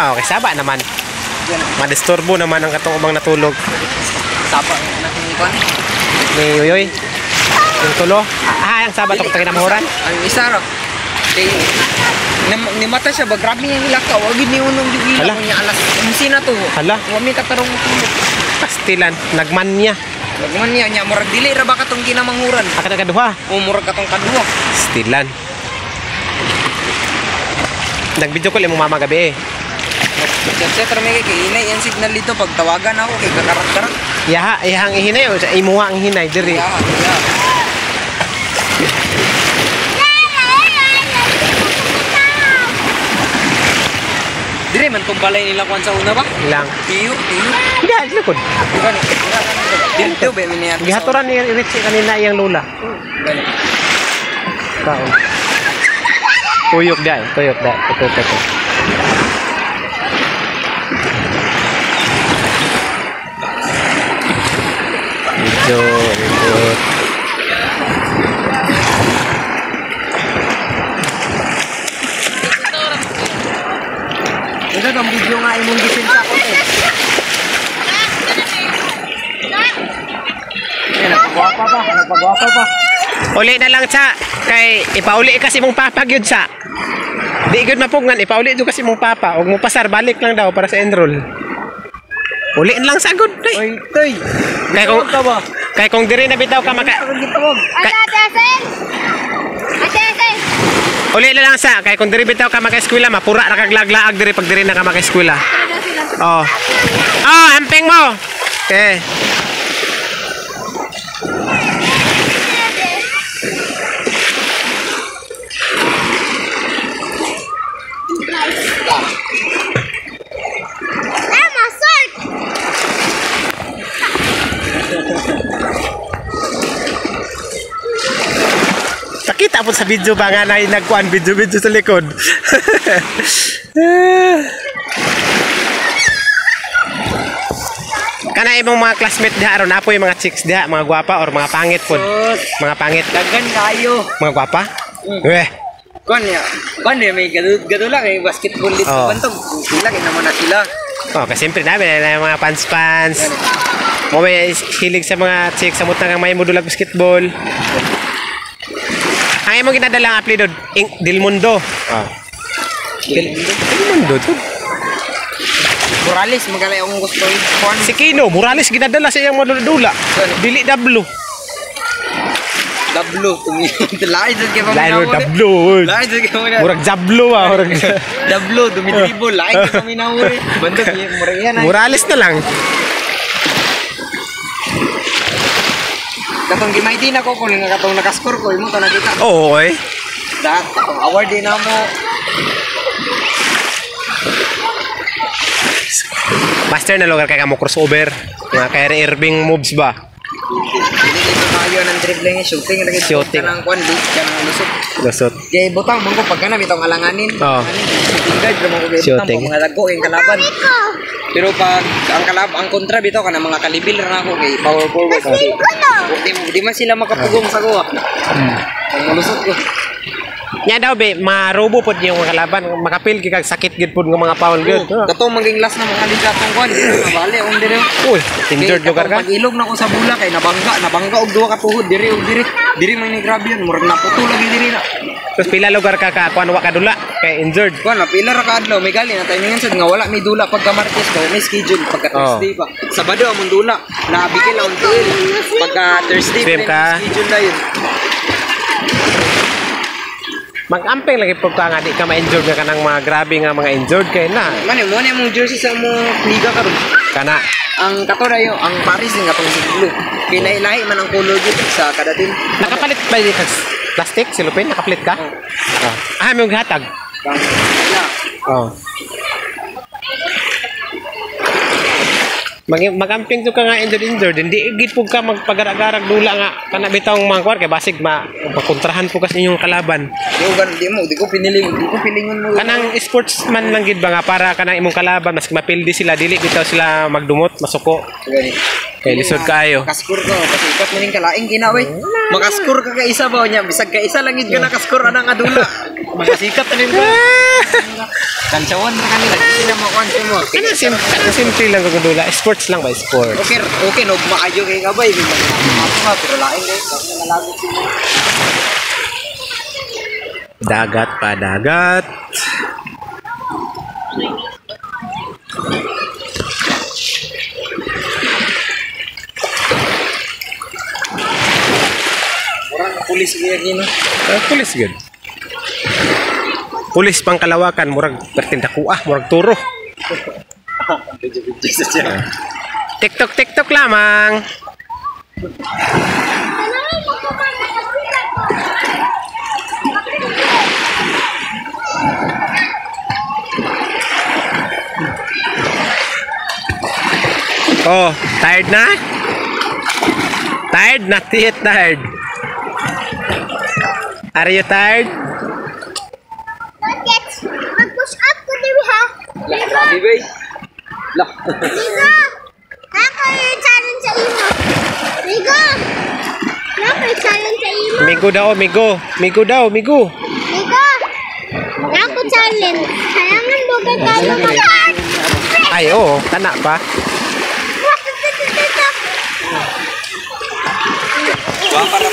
Okay, saba naman. Madisturbo naman ang katong ubang natulog. Saba natin ikon. Ni Yoyoy. Yung tulo. Ang saba tong taginamuhuran. Ang isa ro. Ni mata siya ba grabe yung ilakaw. Wag ni unong digila niya alas 11 na to. Hala. Wa mi katarong tulog. Pastilan, nagman niya. Nagman niya murag dili ra ba katong ginamanghuran. Akad kaduha. O murag katong kaduha. Pastilan. Nag-video call mo mama gabi eh. Chat ra may kay inay ang signal dito pag tawagan ako kay kakarak-karak. Ihang ihinay o imuha ang hinay diri. Dire man tong balay nila kuan sa una ba? Lang. Tiyo. Hindi, likod. Dito ba miniyat? Gihaturan ni Richie kanina iyang lola. Kaon. Tuyok dai. Ito. Ribut. Ito ang video nga imong gisin sa ako eh. Nagpagwapa pa. Uli na lang sa kay ipauli kasi mong papa gyud sa. Di gyud mapungan ipauli jud kasi mong papa og mo pasar balik lang daw para sa enroll. Uli lang sa good. Oy, toy. Kay kung diri na bitaw ka maka Uli na lang sa kay kung diri bitaw ka maka-eskwela mapura ra kag laglaag diri pag diri na ka maka-eskwela. Oh. Amping mo. Okay. Sakita po sa video ba nga na nagkuhan video sa likod. Kana imong mga classmate diha aron apoy mga chicks diha, mga gwapa or mga pangit pod. Mga pangit. Dagan kayo. Mga gwapa? Weh. Kon may gadula kay basketball dito bantog. Sila kay naman na sila. Kasi siyempre namin na mga pants. Mo may hilig sa mga chicks sa mutang may modulag basketball. Ang imong ginadala ang apelyido Dilmundo. Dilmundo to. Morales magalay akong gusto kuan. Si Kino Morales ginadala sa iyang modula. Dili W. W tumi. Lain jud kay paminaw. Lain jud kay murag Jablo murag W dumidribol lain kay paminaw ri. Bandog murag yan. Morales na lang. Katong gimay din ako kung nga katong nakascore ko imo to nakita. Oo eh. Dat award din mo. Master na lugar kay kamo crossover. Nga kay Irving moves ba? Dito tayo ng dribbling shooting lagi kanang kuan di kanang lusot. Kay butang mong ko pagkana bitong alanganin. Shooting guard mo ko butang mga lago yung kalaban. Pero pag ang kontra bitaw kana mga kalibil ra ako kay power forward. Di man sila makapugong sa ko. Ang malusot ko. Nya daw be marobo pod yung mga kalaban makapil kay kag sakit gid pod ng mga foul gid. Katong maging last na mga ligatong kuan nabali on dire. Uy, injured lugar ka. Pag ilog na ko sa bula kay nabangga og duha ka tuhod dire man ni grabe yun murag naputo lagi dire na. Terus pila lugar ka kuan wa kadula kay injured. Kuan na pila ra ka adlaw may gali na timingan sad nga wala may dula pagka Martes daw may schedule pagka Thursday pa. Sabado among dula nabigil on tuil pagka Thursday pa schedule na yun. Mag-amping lagi pag ka nga di ka ma-injured nga kanang mga grabe nga mga injured kay na. Mani mo na mong jersey sa mo liga karon. Kana. Ang kato na yung ang Paris nga katong blue. Kinailahi man ang color dito sa kada team. Nakapalit ba dito? Plastic, silupin, nakapalit ka? May hatag. Magamping to ka nga injured hindi gid pug ka magpagaragarag dula nga kana bitaw mga kuwar kay basig makontrahan po kasi inyong kalaban. Di ko pilingon mo. Kanang sportsman lang gid ba nga para kanang imong kalaban mas mapildi sila dili bitaw sila magdumot masuko. Kay lisod kayo. Makascore ko, kasi ikat mo ning kalaing ginaway. Makascore ka ka isa ba niya, bisag ka isa lang gid ka nakascore ana nga dula. Magasikat na nimo. Kansawan ra kanila, di sila mo kwanto mo. Simple lang kung dula. Sports lang ba? Sport. Okay, okay no, maayo kay kabay. Ako nga, pero laing guys, kasi nalagot sila. Dagat pa, dagat. Murang pulis kaya gino. Pulis gud. Pulis pang Kalawakan, murag pertindakuah, murag turo. TikTok lamang. Oh, tired na? Tired? Not yet tired. Are you tired? Not yet. Mag-push up ko din ha. Grabe bay. Lah. Ligo! Ako yung challenge sa imo. Ligo! Ako yung challenge sa imo. Migo daw, migo. Migo daw, migo. Ligo! Ako challenge. Kailangan bugat tayo mag-art. Ay, oo. Kana pa. Wa para